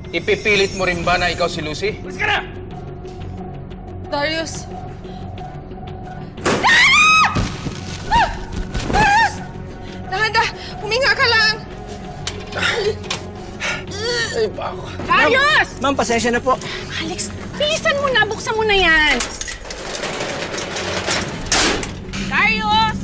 Ipipilit mo rin ba na ikaw si Lucy? Mas ka na! Darius! Darius! Dahan-dahan! Huminga ka lang! Ay, bako. Darius! Ma'am, pasensya na po. Alex, bilisan mo na. Buksan mo na yan. Darius!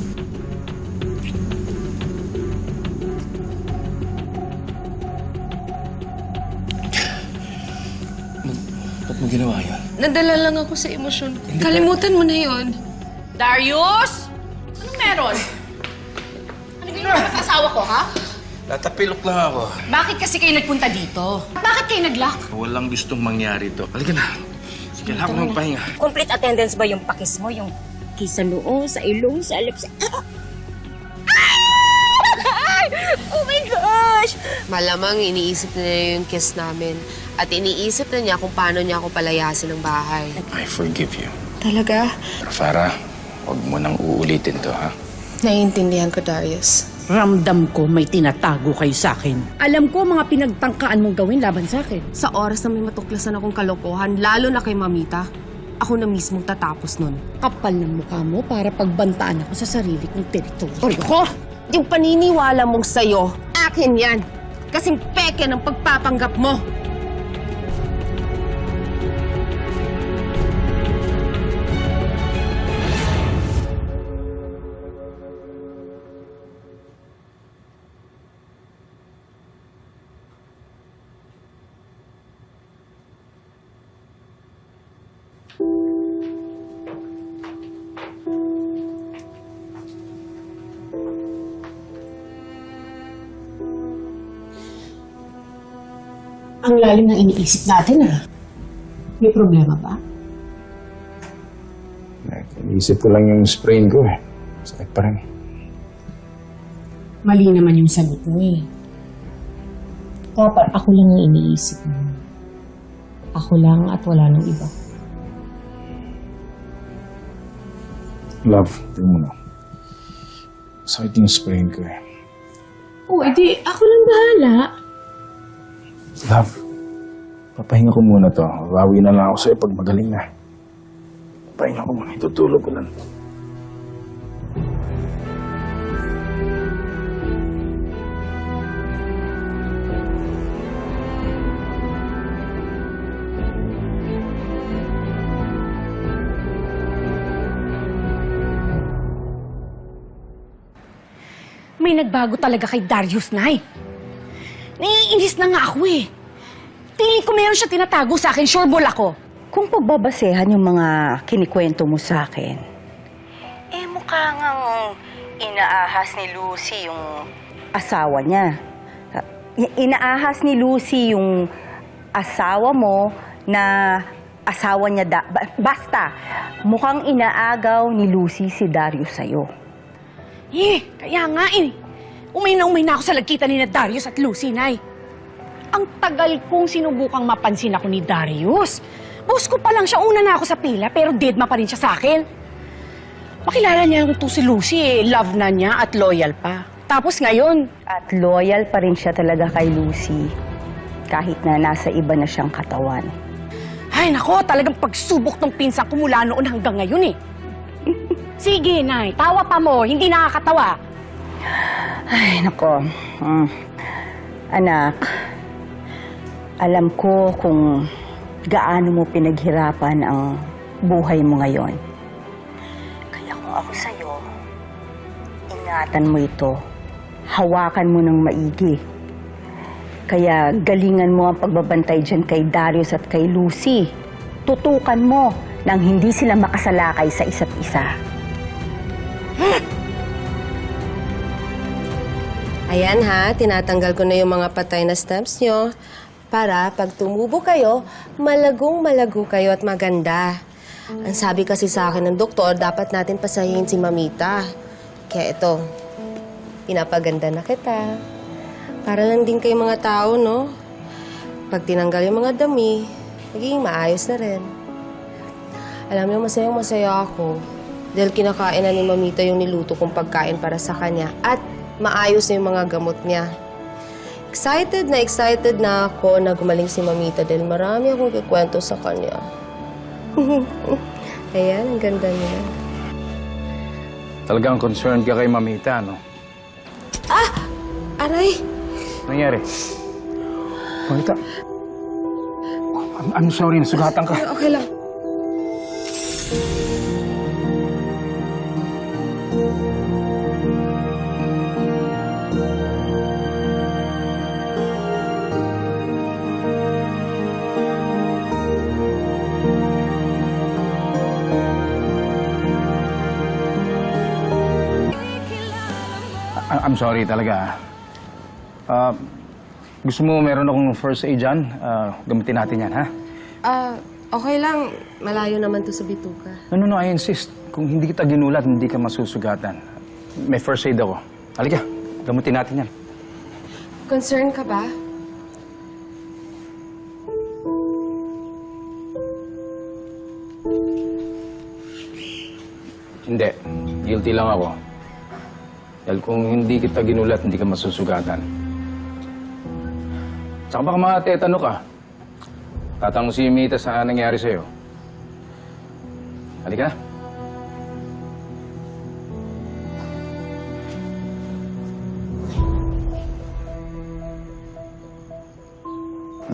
Ba't mo ginawa yun? Nadala lang ako sa emosyon. Kalimutan mo na yon. Darius! Anong meron? Ano ginawa mo sa asawa ko, ha? Natapilok lang ako. Bakit kasi kayo nagpunta dito? Bakit kayo nag-lock? Walang gustong mangyari to. Halika na. Sige, ako magpahinga. Complete attendance ba yung pakis mo? Yung kiss sa noo, sa ilong, sa lips? Oh my gosh! Malamang iniisip na niya yung kiss namin. At iniisip na niya kung paano niya ako palayasin ng bahay. I forgive you. Talaga? Farah, huwag mo nang uulitin to, ha? Naiintindihan ko, Darius. Ramdam ko may tinatago kayo sa akin. Alam ko mga pinagtangkaan mong gawin laban sa akin. Sa oras na may matuklasan akong kalokohan, lalo na kay Mamita, ako na mismong tatapos nun. Kapal ng mukha mo para pagbantaan ako sa sarili kong teritoryo ko. Yung paniniwala mong sa'yo, akin yan. Kasing peke ng pagpapanggap mo. Ang lalim ng iniisip natin, May problema ba? Isip ko lang yung sprain ko, eh. Sakit pa rin. Mali naman yung sagot mo, Dapat ako lang ang iniisip mo. Ako lang at wala nang iba. Love, tingnan mo na. Sakit yung sprain ko, eh. Oo, edi ako lang bahala. Love, papahinga ko muna to. Rawi na lang ako sa'yo pag magaling na. Pahinga ko muna. Itutulog ko lang. May nagbago talaga kay Darius, Nay. Naiinis na nga ako, Feeling ko meron siya tinatago sa akin, sure ball ako. Kung pagbabasehan yung mga kinikwento mo sa akin, mukha ngang inaahas ni Lucy yung asawa niya. Inaahas ni Lucy yung asawa mo na asawa niya basta, mukhang inaagaw ni Lucy si Darius sa'yo. Kaya nga umay na ako sa lagkita ni Darius at Lucy, Nay. Ang tagal kong sinubukang mapansin ako ni Darius. Boss ko pa lang siya, una na ako sa pila, pero deadma pa rin siya sa akin. Makilala niya ito si Lucy, love na niya at loyal pa. Tapos ngayon... At loyal pa rin siya talaga kay Lucy, kahit na nasa iba na siyang katawan. Ay, nako, talagang pagsubok ng pinsan ko mula noon hanggang ngayon, Sige, Nay, tawa pa mo, hindi nakakatawa. Ay, nako. Anak, alam ko kung gaano mo pinaghirapan ang buhay mo ngayon. Kaya kung ako sa'yo, ingatan mo ito. Hawakan mo ng maigi. Kaya galingan mo ang pagbabantay dyan kay Darius at kay Lucy. Tutukan mo nang hindi sila makasalakay sa isa't isa. Ayan ha, tinatanggal ko na yung mga patay na stamps nyo para pag tumubo kayo, malagong-malago kayo at maganda. Ang sabi kasi sa akin ng doktor, dapat natin pasahin si Mamita. Kaya ito, pinapaganda na kita. Para lang din kayo mga tao, no? Pag tinanggal yung mga dami, magiging maayos na rin. Alam niyo, masayang-masaya ako dahil kinakain na ni Mamita yung niluto kong pagkain para sa kanya at maayos na yung mga gamot niya. excited na ako na gumaling si Mamita dahil marami akong kikwento sa kanya. Ayan, ang ganda niya. Talagang concerned ka kay Mamita, no? Aray! Nangyari? Mamita? I'm sorry, nasugatan ka. Okay lang. I'm sorry talaga. Gusto mo meron akong first aid dyan? Gamitin natin yan, ha? Okay lang. Malayo naman to sa bituka. No, I insist. Kung hindi kita ginulat, hindi ka masusugatan. May first aid ako. Halika, gamitin natin yan. Concern ka ba? Hindi. Guilty lang ako. Dahil kung hindi kita ginulat, hindi ka masusugatan. Tsaka baka matetano ka. Tatanong si Mita sa nangyari sa'yo. Halika na.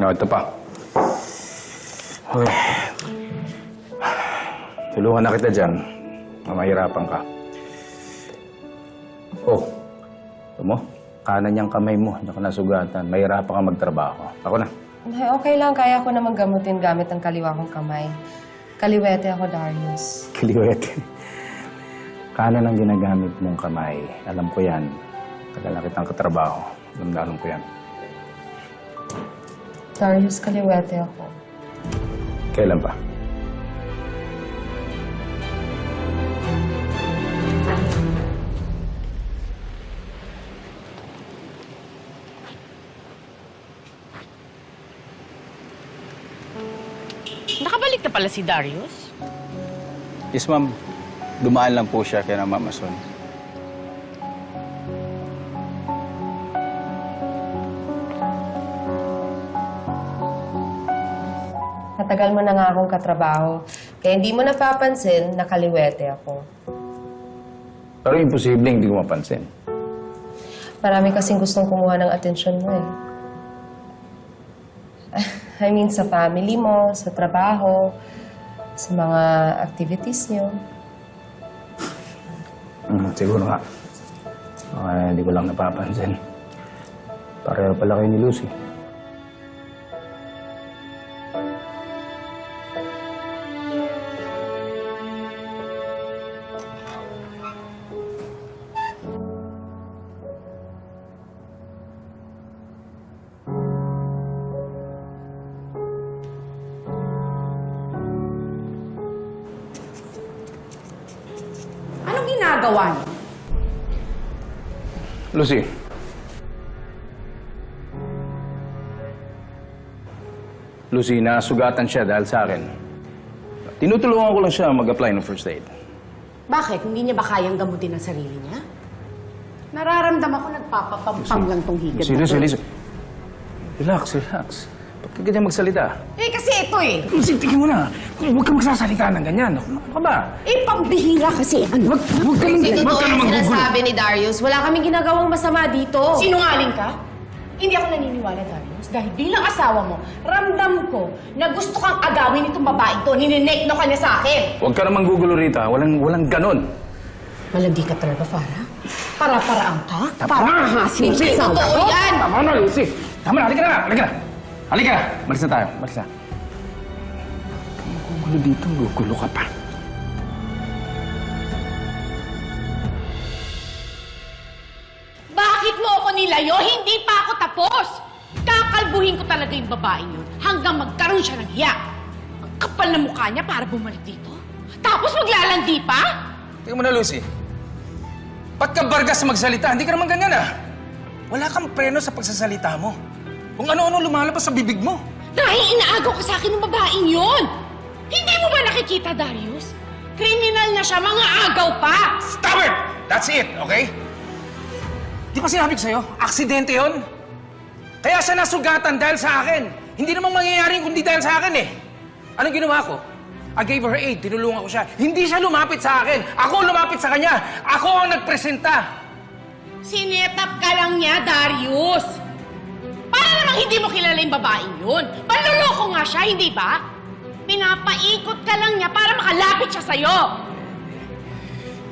No, ito pa. Okay. Tulungan na kita dyan. Mamahirapan ka. Oh, ito mo? Kanan niyang kamay mo, hindi ka nasugatan. Mahirapan ka magtrabaho. Ako na. Ay, okay lang. Kaya ko naman gamutin gamit ang kaliwa kong kamay. Kaliwete ako, Darius. Kaliwete. Kanan ang ginagamit mong kamay. Alam ko yan. Tagal na kitang katrabaho. Alam ko yan. Darius, kaliwete ako. Kailan pa? Nakabalik na pala si Darius. Yes, ma'am. Dumaan lang po siya kaya namamason. Matagal mo na nga akong katrabaho. Kaya hindi mo napapansin na kaliwete ako. Pero imposibleng hindi ko mapansin. Marami kasing gustong kumuha ng atensyon mo eh. I mean, sa family mo, sa trabaho, sa mga activities niyo. Siguro nga. Hindi ko lang napapansin. Pareho pala kayo ni Lucy. Anong ginagawa niyo? Lucy. Lucy, nasugatan siya dahil sa akin. Tinutulungan ko lang siya mag-apply ng first aid. Bakit? Hindi niya ba kayang gamutin ang sarili niya? Nararamdaman ko nagpapapampam lang tong higad na to. Lucy. Relax. Ba't ka ganyan magsalita? Eh, kasi ito eh. Lucy, tingin mo na. Huwag ka magsasalita ng ganyan. Ano ka ba? Eh, pambihira kasi. Ano? Huwag ka naman gugulo. Sinasabi ni Darius, wala kaming ginagawang masama dito. Sinungaling ka? Hindi ako naniniwala, Darius. Dahil bilang asawa mo, ramdam ko na gusto kang agawin itong babae to. Nininekno ka niya sa akin. Huwag ka naman gugulo, Rita. Walang ganon. Malandi ka talaga, Farah. Para-paraan ka? Para ahasin mo sa asawa ko? yan! Tama na, Lucy. Tama na, halika na. Malis na tayo. Gugulo dito, gugulo ka pa. Bakit mo ako nilayo? Hindi pa ako tapos! Kakalbuhin ko talaga yung babae yun hanggang magkaroon siya ng hiya. Ang kapal na mukha niya para bumalik dito. Tapos maglalandi pa? Tingnan mo na, Lucy. Ba't ka bargas magsalita? Hindi ka naman ganyan, ah. Wala kang preno sa pagsasalita mo. Kung ano-ano lumalabas sa bibig mo. Dahil inaagaw ka sa akin ng babaeng yun! Hindi mo ba nakikita, Darius? Kriminal na siya, mga agaw pa! Stop it! That's it, okay? Di ba sinabi ko sa'yo? Aksidente yon. Kaya siya nasugatan dahil sa akin. Hindi namang mangyayari kundi dahil sa akin eh. Anong ginawa ko? I gave her aid, tinulungan ko siya. Hindi siya lumapit sa akin. Ako ang lumapit sa kanya. Ako ang nagpresenta. Sinetap ka lang niya, Darius. Para namang hindi mo kilala yung babaeng yun. Panluloko nga siya, hindi ba? Pinapaikot ka lang niya para makalapit siya sa'yo.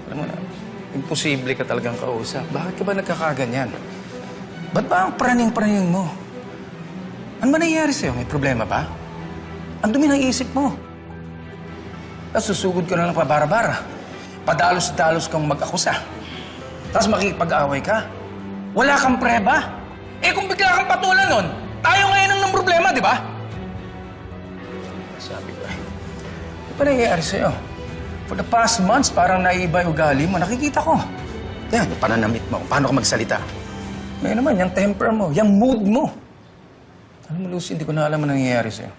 Alam mo na, imposible ka talagang kausap. Bakit ka ba nagkakaganyan? Ba't ba ang praning-praning mo? Ano ba nangyayari sa'yo? May problema ba? Ang dumi ng isip mo. Tapos susugod ka na lang pabara-bara. Padalos-dalos kang mag-akusa. Tapos makikipag-away ka. Wala kang preba. Eh kung bigla kang patulan nun, tayo ngayon ang ng problema, di ba? Sabi ko, ano ba nangyayari sa'yo? For the past months, parang naiiba yung ugali mo. Nakikita ko. Yan, yung pananamit mo. Paano ka magsalita? Ngayon naman, yung temper mo, yung mood mo. Alam mo, Lucy, hindi ko na alam ang nangyayari sa'yo.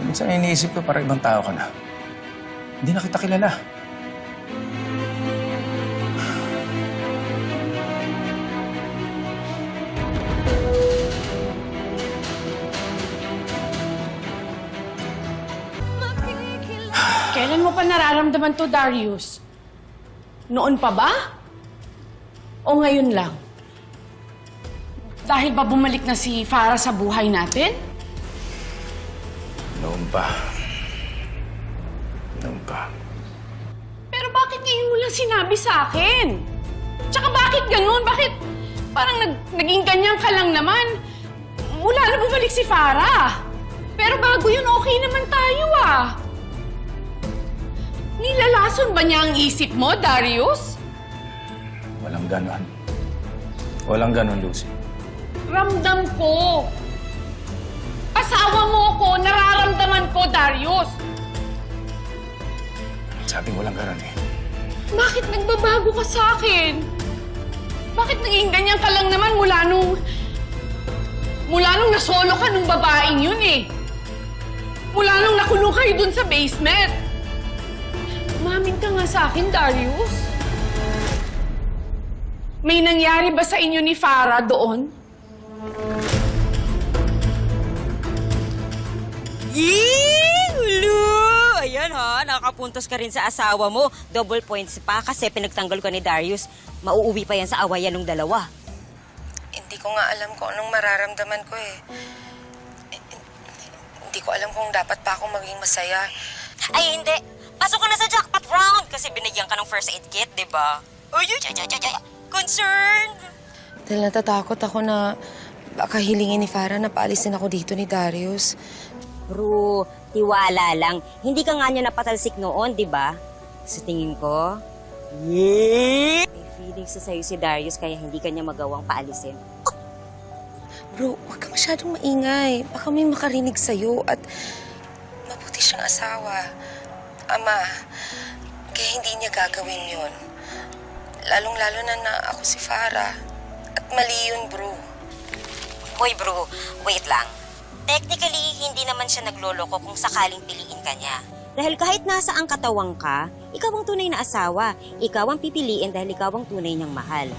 Minsan iniisip ko para ibang tao ka na. Hindi na kita kilala. Kailan mo pa nararamdaman to, Darius? Noon pa ba? O ngayon lang? Dahil ba bumalik na si Farah sa buhay natin? Noon pa. Noon pa. Pero bakit ngayon mo lang sinabi sa akin? Tsaka bakit ganun? Bakit parang naging ganyan ka lang naman? Mula na bumalik si Farah. Pero bago yun, okay naman tayo ah. Nilalason ba niya ang isip mo, Darius? Walang ganon. Walang ganon, Lucy. Ramdam ko. Asawa mo ko, nararamdaman ko, Darius. Sabing walang ganon eh. Bakit nagbabago ka sa akin? Bakit naging ganyan ka lang naman mula nung nasolo ka nung babaeng yun eh? Mula nung nakulong kayo dun sa basement. Umamin ka nga sa akin, Darius. May nangyari ba sa inyo ni Farah doon? Yee! Hulu! Ayan ha, nakapuntos ka rin sa asawa mo. Double points pa kasi pinagtanggol ka ni Darius. Mauuwi pa yan sa awayan ng dalawa. Hindi ko nga alam kung anong mararamdaman ko eh. Hindi ko alam kung dapat pa akong maging masaya. Ay, hindi. Pasok ka na sa jackpot round kasi binigyan ka ng first aid kit, di ba? Ay, concerned! Dahil natatakot ako na baka hilingin ni Farah na paalisin ako dito ni Darius. Bro, tiwala lang. Hindi ka nga niya napatalsik noon, di ba? Sa tingin ko, may feelings sa sa'yo si Darius kaya hindi ka niya magawang paalisin. Bro, huwag ka masyadong maingay. Baka may makarinig sa'yo at mabuti siyang asawa. Ama, kaya hindi niya gagawin yun. Lalong-lalo na ako si Farah. At mali yun, bro. Hoy bro, wait lang. Technically, hindi naman siya nagloloko kung sakaling piliin ka niya. Dahil kahit nasa ang katawang ka, ikaw ang tunay na asawa. Ikaw ang pipiliin dahil ikaw ang tunay niyang mahal.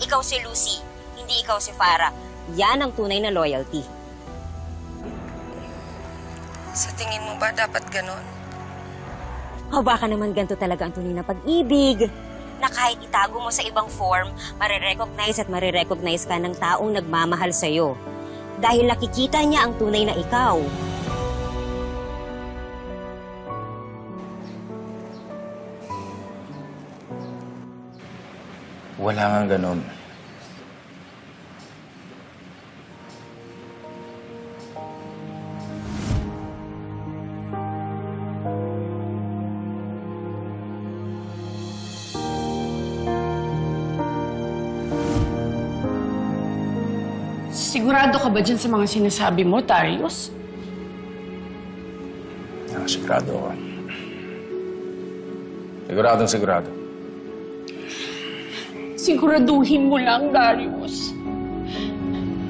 Ikaw si Lucy, hindi ikaw si Farah. Yan ang tunay na loyalty. Sa tingin mo ba dapat ganon? O baka naman ganito talaga ang tunay na pag-ibig. Na kahit itago mo sa ibang form, marirecognize at marirecognize ka ng taong nagmamahal sa'yo. Dahil nakikita niya ang tunay na ikaw. Wala nga ganon. Sigurado ka ba dyan sa mga sinasabi mo, Darius? Sigurado ako. Siguradong sigurado. Siguraduhin mo lang, Darius.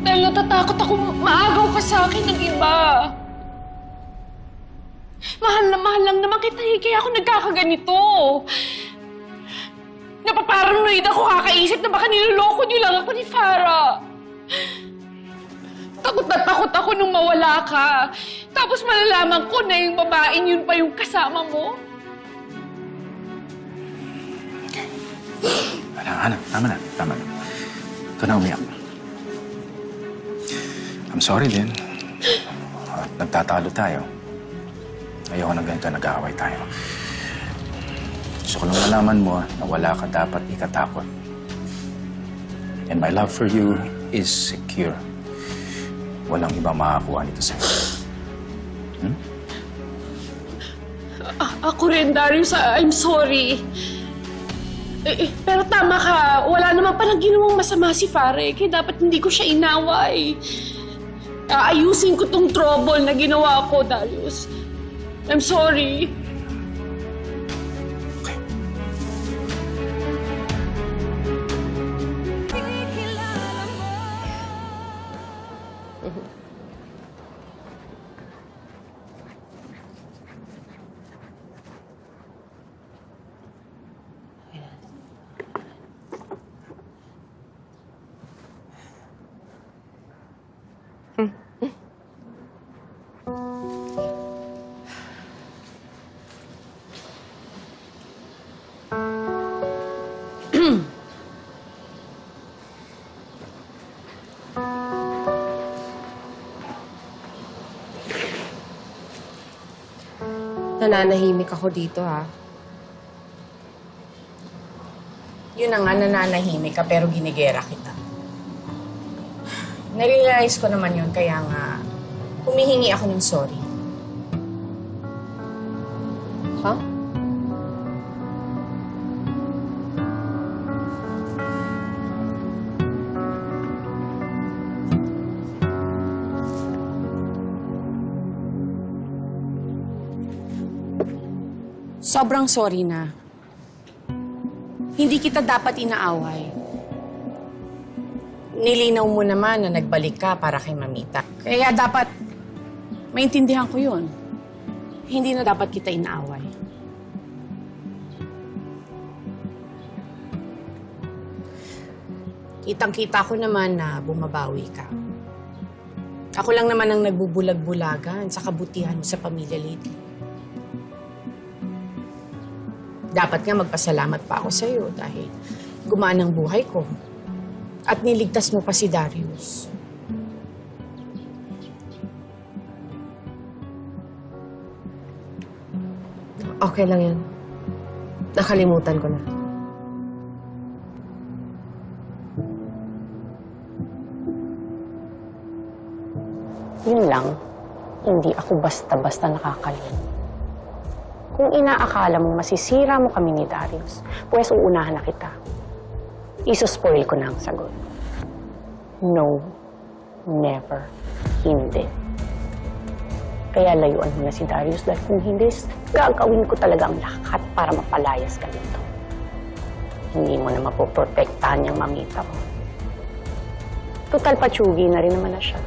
Dahil natatakot ako maagaw ka sa akin ng iba. Mahal lang naman kita eh, kaya ako nagkakaganito. Napaparanoid ako kakaisip na baka niloloko niyo lang ako ni Farah. Takot na takot ako nung mawala ka. Tapos malalaman ko na yung babaeng yun pa yung kasama mo. Anak, tama na. Ito na umiyak. I'm sorry din. At nagtatalo tayo. Ayoko na ganito, nag-aaway tayo. Gusto ko lang malaman mo na wala ka dapat ikatakot. And my love for you is secure. Walang iba makakuha nito sa'yo. Ako rin, Darius. I'm sorry. Pero tama ka. Wala naman palang ginawang masama si Fareh. Kaya dapat hindi ko siya inaway. Aayusin ko tong trouble na ginawa ko, Darius. I'm sorry. Nananahimik ako dito, ha? Yun na nga, nananahimik ka pero ginigera kita. Narealize ko naman yun, kaya nga humihingi ako ng sorry. Ha? Sobrang sorry na. Hindi kita dapat inaaway. Nilinaw mo naman na nagbalik ka para kay Mamita. Kaya dapat maintindihan ko yun. Hindi na dapat kita inaaway. Kitang-kita ko naman na bumabawi ka. Ako lang naman ang nagbubulag-bulagan sa kabutihan mo sa pamilya lately. Dapat nga magpasalamat pa ako sa'yo dahil gumaan ang buhay ko. At niligtas mo pa si Darius. Okay lang yan. Nakalimutan ko na. Yun lang, hindi ako basta-basta nakakalimot. Kung inaakala mong masisira mo kami ni Darius, pues uunahan na kita. Isuspoil ko na ang sagot. No, never, hindi. Kaya layuan mo na si Darius dahil kung hindi, gagawin ko talaga ang lahat para mapalayas ka dito. Hindi mo na mapoprotektahan niyang Mamita mo. Total patsugi na rin naman na siya.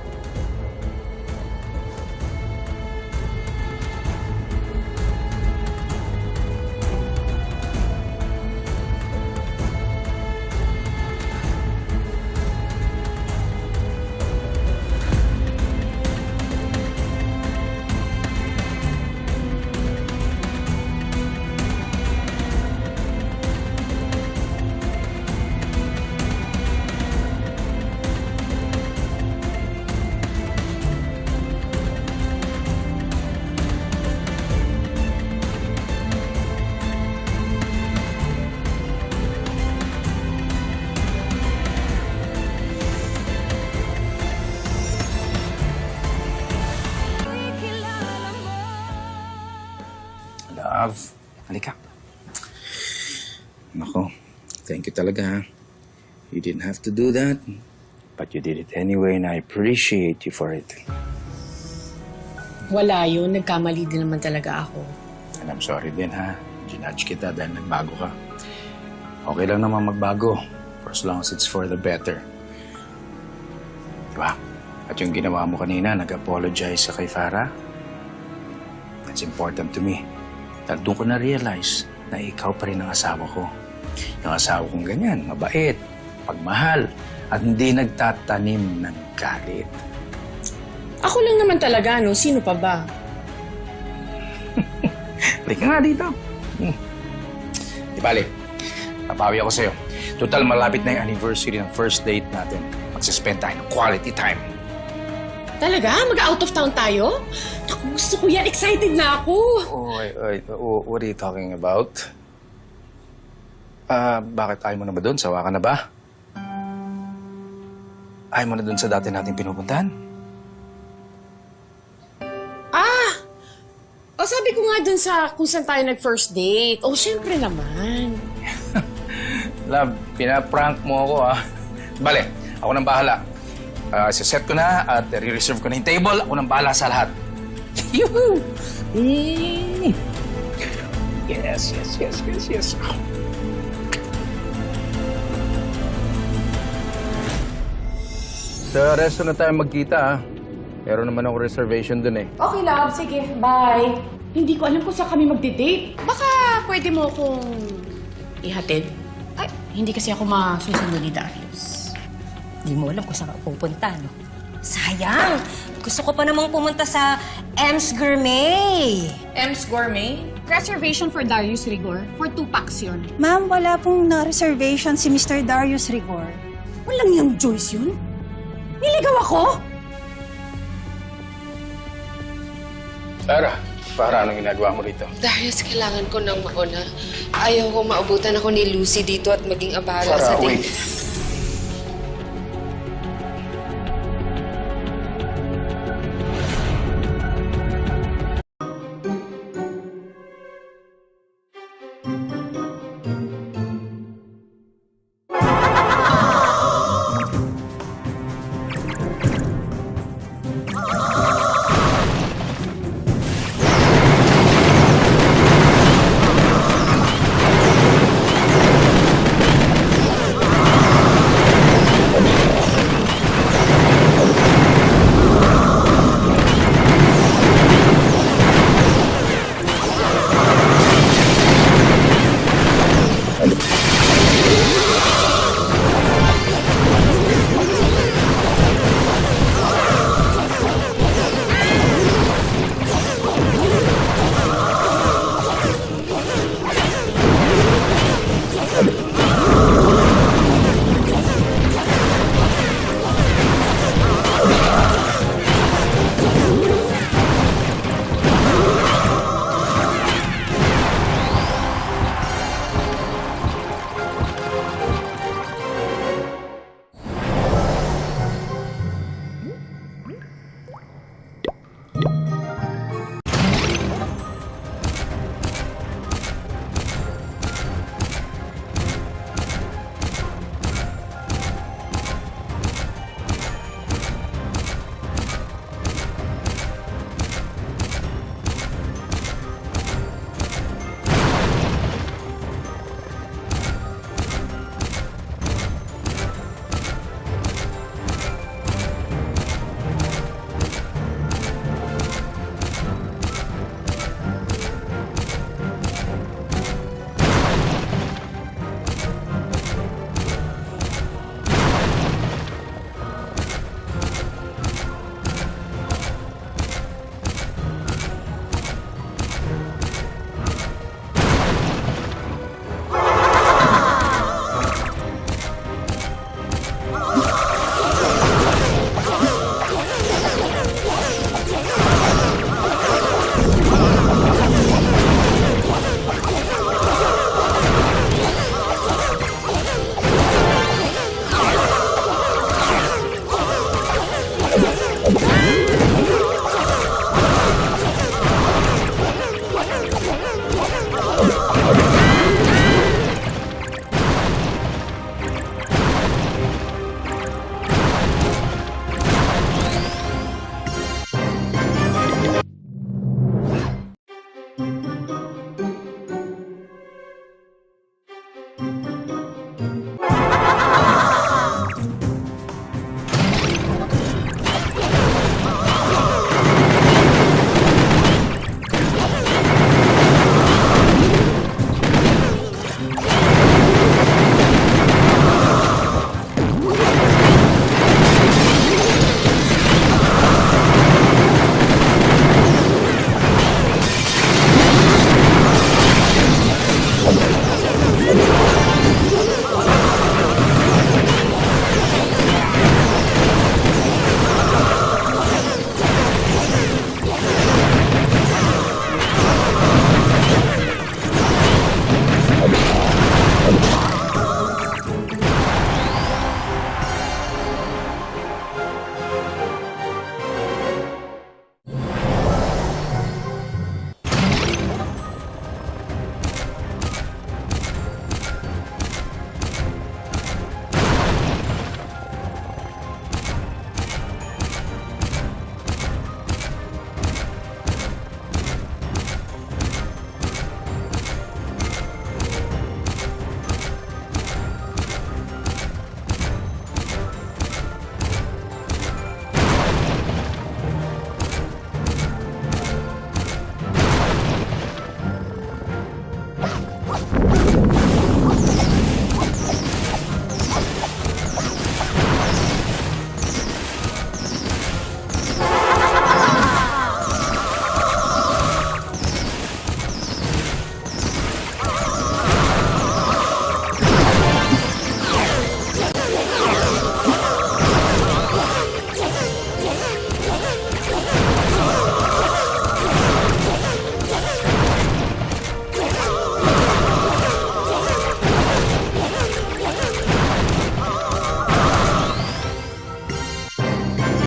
Love, halika. Nako, thank you talaga, ha. You didn't have to do that, but you did it anyway, and I appreciate you for it. Wala yun. Nagkamali din naman talaga ako. And I'm sorry din, ha. Ginudge kita dahil nagbago ka. Okay lang naman magbago, for as long as it's for the better. Diba? At yung ginawa mo kanina, nag-apologize ka kay Farah. That's important to me. Dahil doon ko na-realize na ikaw pa rin ang asawa ko. Yung asawa kong ganyan, mabait, pagmahal, at hindi nagtatanim ng galit. Ako lang naman talaga, no? Sino pa ba? Halika nga dito. Di bali, napawi ako sa'yo. Total, malapit na yung anniversary ng first date natin. Magsispend tayo ng quality time. Talaga? Mag-out of town tayo? Naku, gusto ko yan. Excited na ako. What are you talking about? Bakit ayaw mo na ba doon? Sawa ka na ba? Ayaw mo na doon sa dati nating pinupuntahan? O sabi ko nga dun sa kung saan tayo nag-first date. Oh, syempre naman. Love, pinaprank mo ako Bale, ako nang bahala. Siset ko na at re-reserve ko na yung table. Ako nang bahala sa lahat. Yuhu! Yes. Sa resto na tayo magkita Meron naman ako reservation dun Okay, love. Sige, bye. Hindi ko alam kung saan kami magde-date. Baka pwede mo akong ihatid? Ay, hindi kasi ako masusunod ni Darius. Di mo alam kung saan ka pupunta, no? Sayang! Gusto ko pa namang pumunta sa Ems Gourmet. Ems Gourmet? Reservation for Darius Rigor. For 2 packs yun. Ma'am, wala pong na-reservation si Mr. Darius Rigor. Walang yung Joyce yun? Niligaw ako? Para anong ginagawa mo rito? Darius, kailangan ko nang mauna. Ayaw ko maabutan ako ni Lucy dito at maging abala Farah, sa wait.